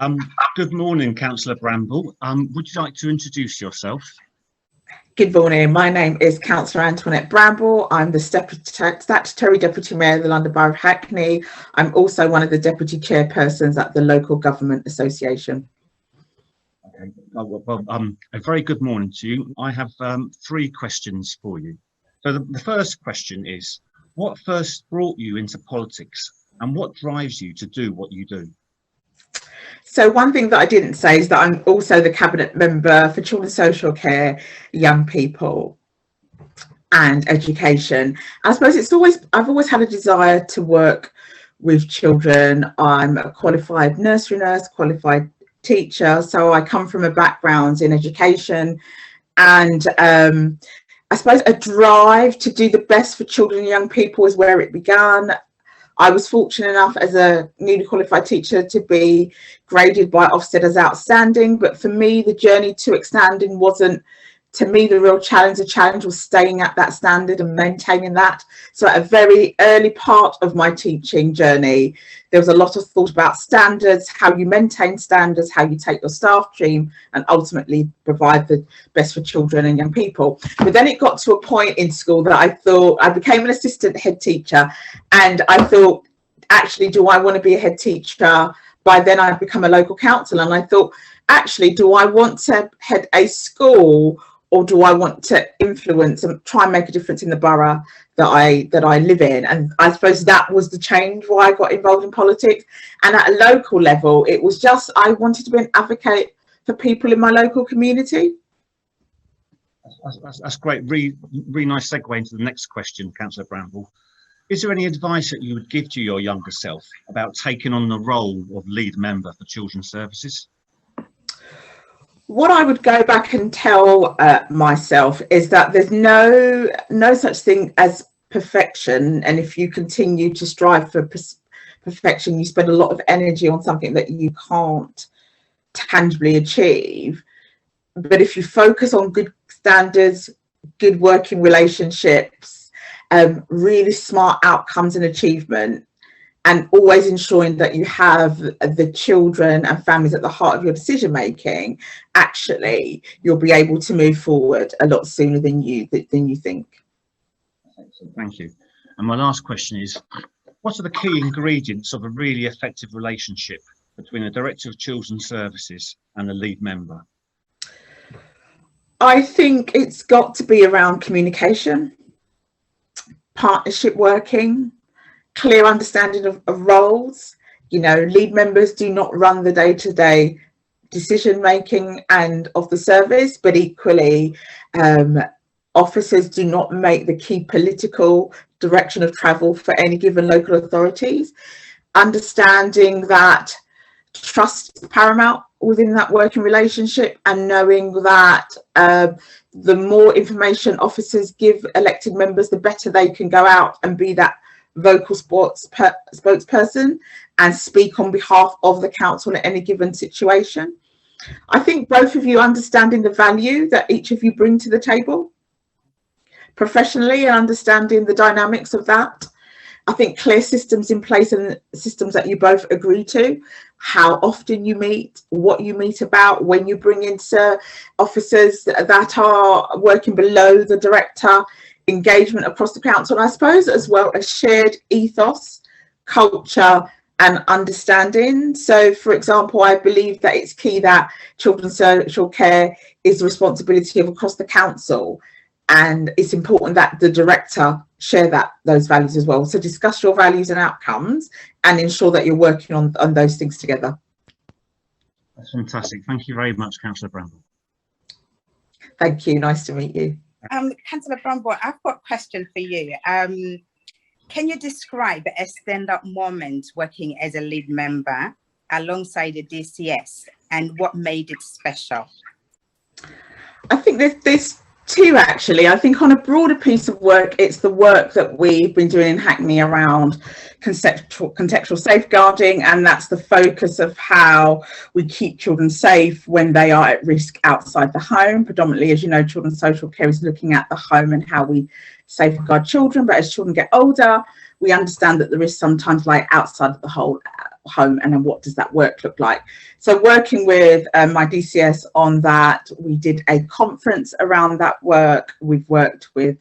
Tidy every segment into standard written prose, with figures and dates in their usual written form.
Um, Good morning, Councillor Bramble. Would you like to introduce yourself? Good morning. My name is Councillor Anntoinette Bramble. I'm the Statutory Deputy Mayor of the London Borough of Hackney. I'm also one of the Deputy Chairpersons at the Local Government Association. Okay. A very good morning to you. I have three questions for you. So the first question is, what first brought you into politics and what drives you to do what you do? So one thing that I didn't say is that I'm also the Cabinet Member for Children's Social Care, Young People and Education. I suppose I've always had a desire to work with children. I'm a qualified nursery nurse, qualified teacher, so I come from a background in education, and I suppose a drive to do the best for children and young people is where it began. I was fortunate enough as a newly qualified teacher to be graded by Ofsted as outstanding, but for me the journey to outstanding wasn't, to me, the real challenge. The challenge was staying at that standard and maintaining that. So at a very early part of my teaching journey, there was a lot of thought about standards, how you maintain standards, how you take your staff team and ultimately provide the best for children and young people. But then it got to a point in school that I thought, I became an assistant head teacher, and I thought, actually, do I want to be a head teacher? By then I'd become a local councillor, and I thought, actually, do I want to head a school, or do I want to influence and try and make a difference in the borough that I live in? And I suppose that was the change why I got involved in politics. And at a local level, it was just, I wanted to be an advocate for people in my local community. That's great. Really nice segue into the next question, Councillor Bramble. Is there any advice that you would give to your younger self about taking on the role of lead member for children's services? What I would go back and tell myself is that there's no such thing as perfection, and if you continue to strive for perfection, you spend a lot of energy on something that you can't tangibly achieve. But if you focus on good standards, good working relationships, really smart outcomes and achievement, and always ensuring that you have the children and families at the heart of your decision making, actually you'll be able to move forward a lot sooner than you think. Thank you. And my last question is, what are the key ingredients of a really effective relationship between a Director of Children's Services and a lead member? I think it's got to be around communication, partnership working, clear understanding of roles. You know, lead members do not run the day-to-day decision making and of the service, but equally officers do not make the key political direction of travel for any given local authorities. Understanding that trust is paramount within that working relationship, and knowing that the more information officers give elected members, the better they can go out and be that vocal spokesperson and speak on behalf of the council in any given situation. I think both of you understanding the value that each of you bring to the table professionally and understanding the dynamics of that. I think clear systems in place and systems that you both agree to, how often you meet, what you meet about, when you bring in officers that are working below the director, engagement across the council, and I suppose as well a shared ethos, culture and understanding. So for example, I believe that it's key that children's social care is the responsibility of across the council, and it's important that the director share those values as well. So discuss your values and outcomes and ensure that you're working on those things together. That's fantastic. Thank you very much, Councillor Bramble. Thank you. Nice to meet you. Councillor Bramble, I've got a question for you. Can you describe a stand-up moment working as a lead member alongside the DCS and what made it special? I think there's two, actually. I think on a broader piece of work, it's the work that we've been doing in Hackney around contextual safeguarding, and that's the focus of how we keep children safe when they are at risk outside the home. Predominantly, as you know, children's social care is looking at the home and how we safeguard children, but as children get older, we understand that the risk sometimes lie outside of the home, and then what does that work look like? So working with my DCS on that, we did a conference around that work. We've worked with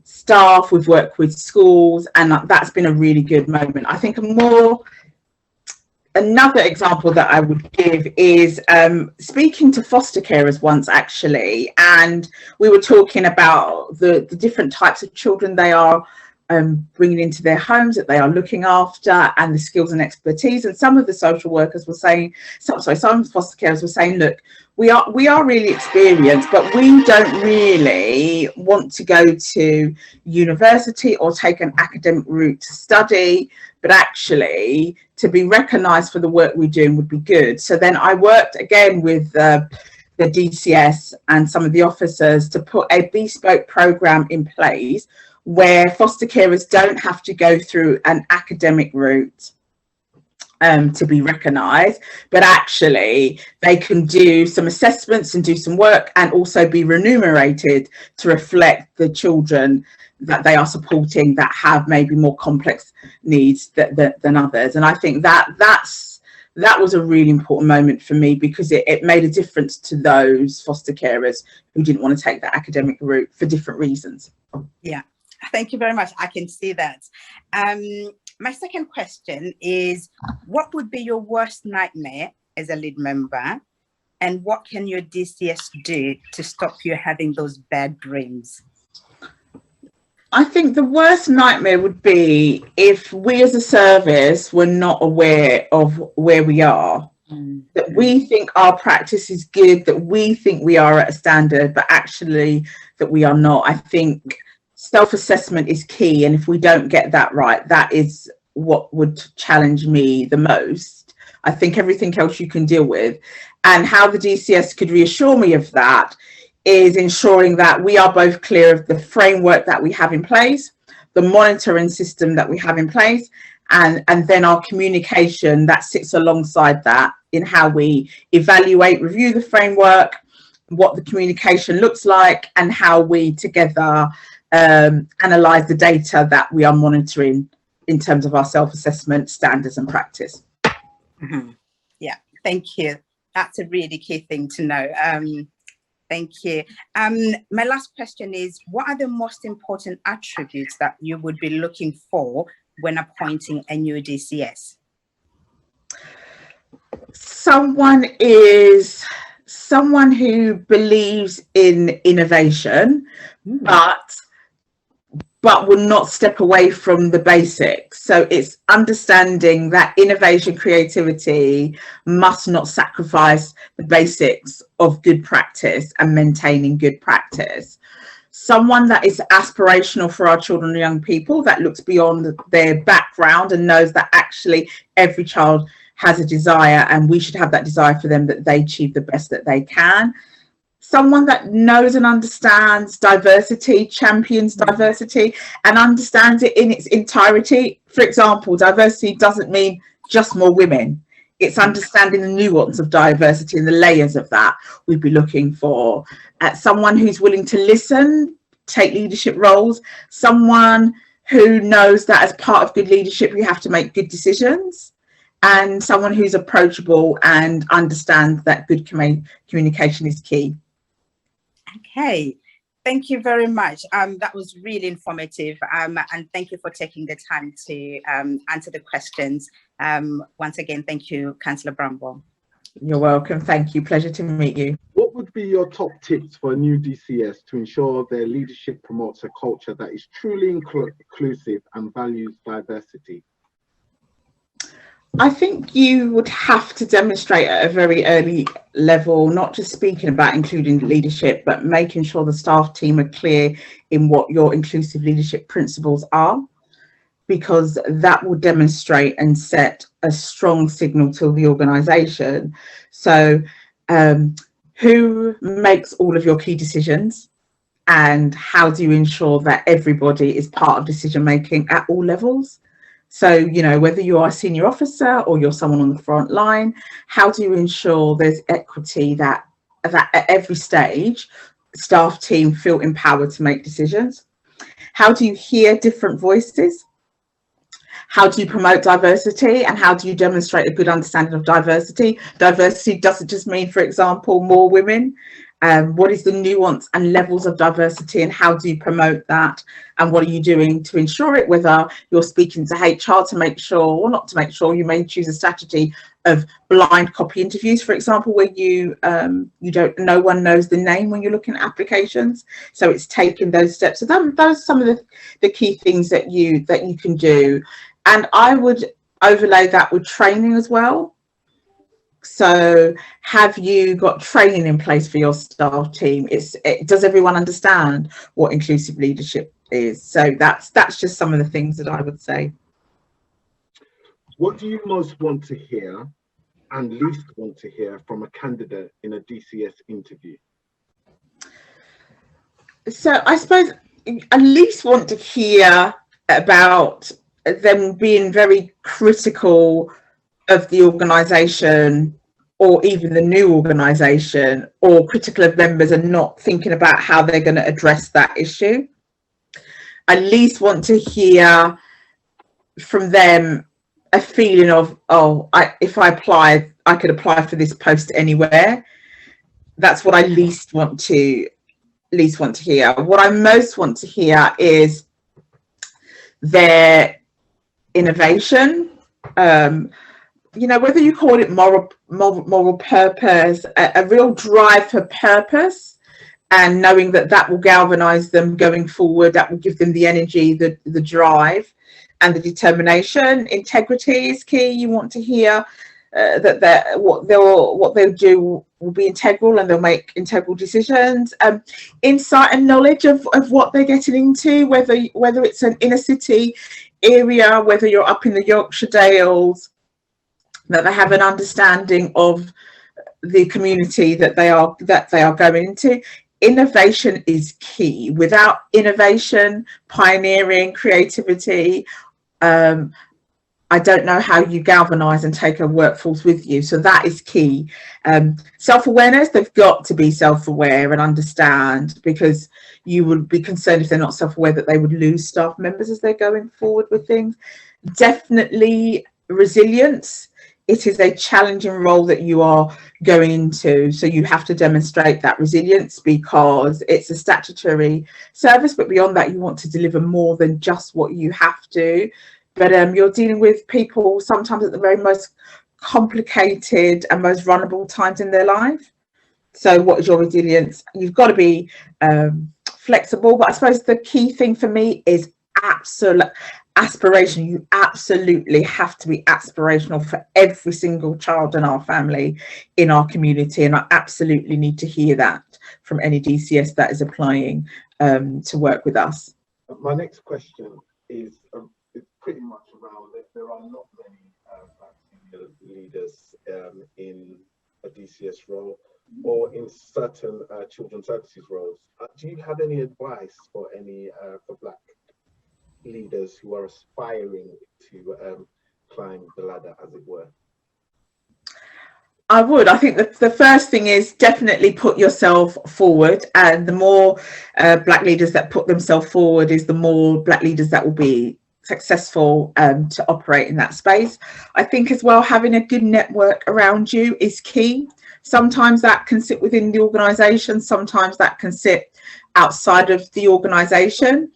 staff, we've worked with schools, and that's been a really good moment. I think another example that I would give is speaking to foster carers once, actually, and we were talking about the different types of children they are bringing into their homes, that they are looking after, and the skills and expertise. And some of the social workers were saying, some foster carers were saying, look, we are really experienced, but we don't really want to go to university or take an academic route to study, but actually to be recognised for the work we're doing would be good. So then I worked again with the DCS and some of the officers to put a bespoke programme in place where foster carers don't have to go through an academic route to be recognised, but actually they can do some assessments and do some work and also be remunerated to reflect the children that they are supporting that have maybe more complex needs than others. And I think that was a really important moment for me, because it made a difference to those foster carers who didn't want to take that academic route for different reasons. Yeah, thank you very much. I can see that. My second question is, what would be your worst nightmare as a lead member, and what can your DCS do to stop you having those bad dreams? I think the worst nightmare would be if we as a service were not aware of where we are, that we think our practice is good, that we think we are at a standard, but actually that we are not. I think self-assessment is key, and if we don't get that right, that is what would challenge me the most. I think everything else you can deal with, and how the DCS could reassure me of that is ensuring that we are both clear of the framework that we have in place, the monitoring system that we have in place, and then our communication that sits alongside that in how we evaluate, review the framework, what the communication looks like, and how we together analyse the data that we are monitoring in terms of our self-assessment standards and practice. Mm-hmm. Yeah, thank you. That's a really key thing to know. Thank you. My last question is, what are the most important attributes that you would be looking for when appointing a new DCS? Someone who believes in innovation, but will not step away from the basics. So it's understanding that innovation, creativity must not sacrifice the basics of good practice and maintaining good practice. Someone that is aspirational for our children and young people, that looks beyond their background and knows that actually every child has a desire, and we should have that desire for them, that they achieve the best that they can. Someone that knows and understands diversity, champions diversity, and understands it in its entirety. For example, diversity doesn't mean just more women. It's understanding the nuance of diversity and the layers of that we'd be looking for. Someone who's willing to listen, take leadership roles, someone who knows that as part of good leadership, you have to make good decisions, and someone who's approachable and understands that good communication is key. Okay, thank you very much. That was really informative, and thank you for taking the time to answer the questions. Once again, thank you, Councillor Bramble. You're welcome. Thank you. Pleasure to meet you. What would be your top tips for a new DCS to ensure their leadership promotes a culture that is truly inclusive and values diversity? I think you would have to demonstrate at a very early level, not just speaking about including leadership, but making sure the staff team are clear in what your inclusive leadership principles are, because that will demonstrate and set a strong signal to the organisation. So who makes all of your key decisions, and how do you ensure that everybody is part of decision making at all levels? So, you know, whether you are a senior officer or you're someone on the front line, how do you ensure there's equity, that at every stage, staff team feel empowered to make decisions? How do you hear different voices? how do you promote diversity and how do you demonstrate a good understanding of diversity? Diversity doesn't just mean, for example, more women. What is the nuance and levels of diversity and how do you promote that? And what are you doing to ensure it? Whether you're speaking to HR to make sure, or not to make sure, you may choose a strategy of blind copy interviews, for example, where no one knows the name when you're looking at applications. So it's taking those steps. So those are some of the key things that you can do. And I would overlay that with training as well. So have you got training in place for your staff team? Does everyone understand what inclusive leadership is? So that's just some of the things that I would say. What do you most want to hear and least want to hear from a candidate in a DCS interview? So I suppose I least want to hear about them being very critical of the organisation or even the new organisation, or critical of members and not thinking about how they're going to address that issue. I at least want to hear from them a feeling of, if I applied, I could apply for this post anywhere. That's what I least want to hear. What I most want to hear is their innovation. Whether you call it moral purpose, a real drive for purpose, and knowing that will galvanize them going forward, that will give them the energy, the drive and the determination. Integrity is key. You want to hear that what they'll do will be integral and they'll make integral decisions. Insight and knowledge of what they're getting into, whether it's an inner city area, whether you're up in the Yorkshire Dales, that they have an understanding of the community that they are going into. Innovation is key. Without innovation, pioneering, creativity, I don't know how you galvanize and take a workforce with you. So that is key. Self-awareness, they've got to be self-aware and understand, because you would be concerned if they're not self-aware that they would lose staff members as they're going forward with things. Definitely resilience. It is a challenging role that you are going into, so you have to demonstrate that resilience because it's a statutory service, but beyond that you want to deliver more than just what you have to. But you're dealing with people sometimes at the very most complicated and most vulnerable times in their life. So what is your resilience? You've got to be flexible, but I suppose the key thing for me is absolute aspiration. You absolutely have to be aspirational for every single child in our family, in our community, and I absolutely need to hear that from any DCS that is applying to work with us. My next question is pretty much around that there are not many black senior leaders in a DCS role or in certain children's services roles. Do you have any advice for black leaders who are aspiring to climb the ladder, as it were? I would. I think that the first thing is definitely put yourself forward, and the more black leaders that put themselves forward is the more black leaders that will be successful to operate in that space. I think as well, having a good network around you is key. Sometimes that can sit within the organisation, sometimes that can sit outside of the organisation.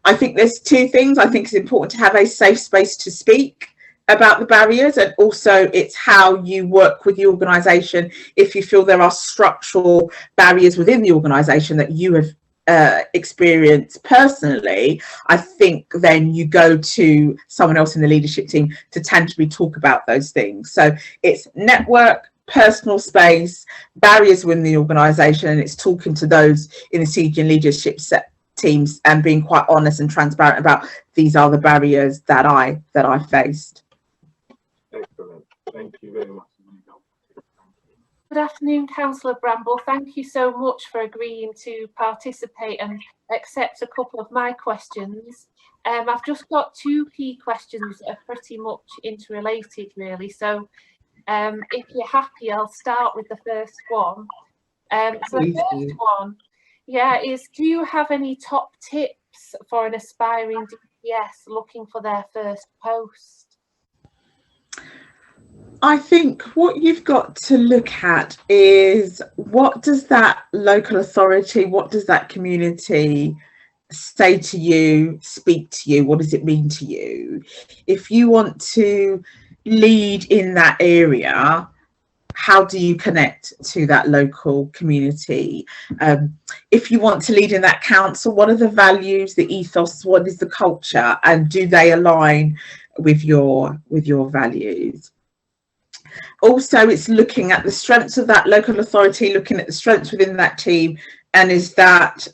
I think there's two things. I think it's important to have a safe space to speak about the barriers, and also it's how you work with the organisation. If you feel there are structural barriers within the organisation that you have experienced personally, I think then you go to someone else in the leadership team to tangibly talk about those things. So it's network, personal space, barriers within the organisation, and it's talking to those in the senior leadership teams and being quite honest and transparent about these are the barriers that I faced. Excellent. Thank you very much. Good afternoon, Councillor Bramble. Thank you so much for agreeing to participate and accept a couple of my questions. I've just got two key questions that are pretty much interrelated, really. So if you're happy, I'll start with the first one. So the first one, is do you have any top tips tips for an aspiring DCS looking for their first post? I think what you've got to look at is, what does that local authority, what does that community say to you, speak to you? What does it mean to you? If you want to lead in that area, how do you connect to that local community? If you want to lead in that council, what are the values, the ethos, what is the culture, and do they align with your values? Also, it's looking at the strengths of that local authority, looking at the strengths within that team, and is that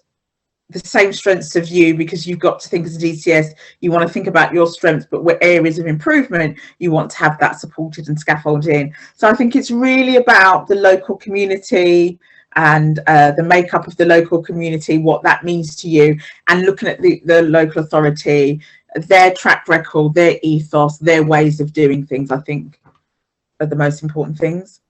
the same strengths of you? Because you've got to think, as a DCS, you want to think about your strengths, but what areas of improvement you want to have that supported and scaffolded in. So I think it's really about the local community and the makeup of the local community, what that means to you, and looking at the local authority, their track record, their ethos, their ways of doing things, I think are the most important things.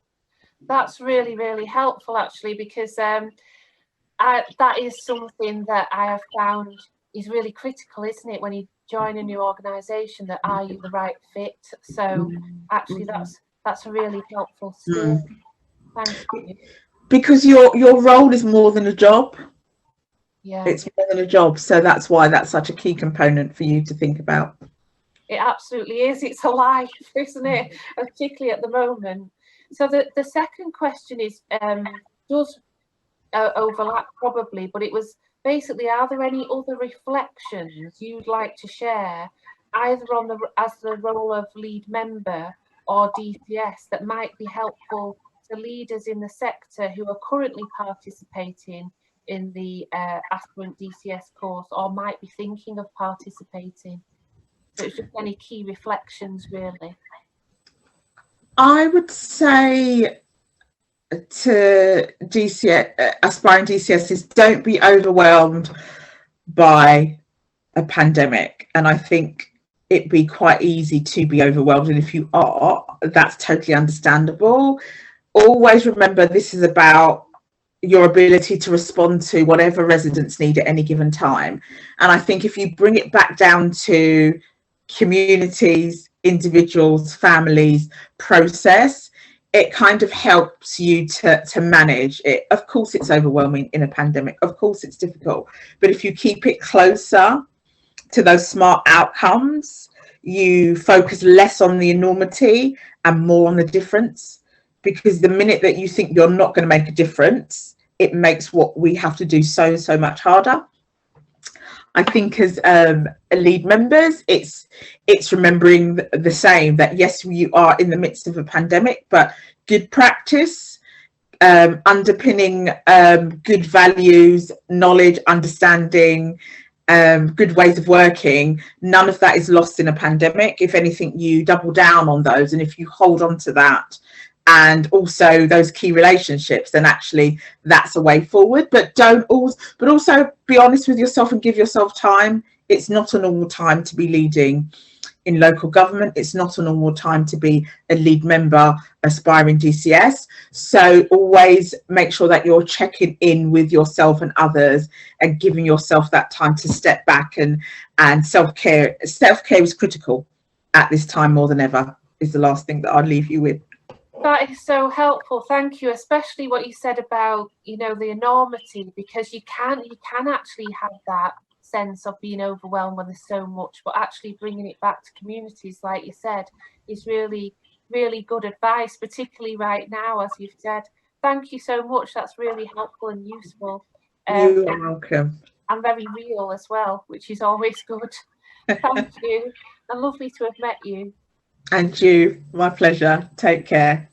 That's really, really helpful, actually, because that is something that I have found is really critical, isn't it, when you join a new organisation, that are you the right fit? So actually that's a really helpful skill. Thank you. Because your role is more than a job. Yeah, it's more than a job, so that's why that's such a key component for you to think about. It absolutely is. It's a life, isn't it? Particularly at the moment. So the second question is, does overlap probably, but it was basically, are there any other reflections you'd like to share, either on as the role of lead member or DCS, that might be helpful to leaders in the sector who are currently participating in the aspirant DCS course, or might be thinking of participating? So it's just any key reflections, really. I would say to aspiring DCSs, don't be overwhelmed by a pandemic. And I think it'd be quite easy to be overwhelmed, and if you are, that's totally understandable. Always remember, this is about your ability to respond to whatever residents need at any given time. And I think if you bring it back down to communities, individuals, families, process, it kind of helps you to manage it. Of course it's overwhelming in a pandemic, of course it's difficult, but if you keep it closer to those smart outcomes, you focus less on the enormity and more on the difference. Because the minute that you think you're not going to make a difference, it makes what we have to do so much harder. I think as lead members, it's remembering the same, that yes, you are in the midst of a pandemic, but good practice, underpinning good values, knowledge, understanding, good ways of working, none of that is lost in a pandemic. If anything, you double down on those, and if you hold on to that, and also those key relationships, then actually that's a way forward. But also be honest with yourself and give yourself time. It's not a normal time to be leading in local government. It's not a normal time to be a lead member aspiring DCS. So always make sure that you're checking in with yourself and others and giving yourself that time to step back, and self-care is critical at this time more than ever, is the last thing that I'd leave you with. That is so helpful, thank you, especially what you said about, you know, the enormity, because you can actually have that sense of being overwhelmed when there's so much, but actually bringing it back to communities, like you said, is really, really good advice, particularly right now, as you've said. Thank you so much, that's really helpful and useful. You are welcome. And very real as well, which is always good. Thank you, and lovely to have met you. And you, my pleasure. Take care.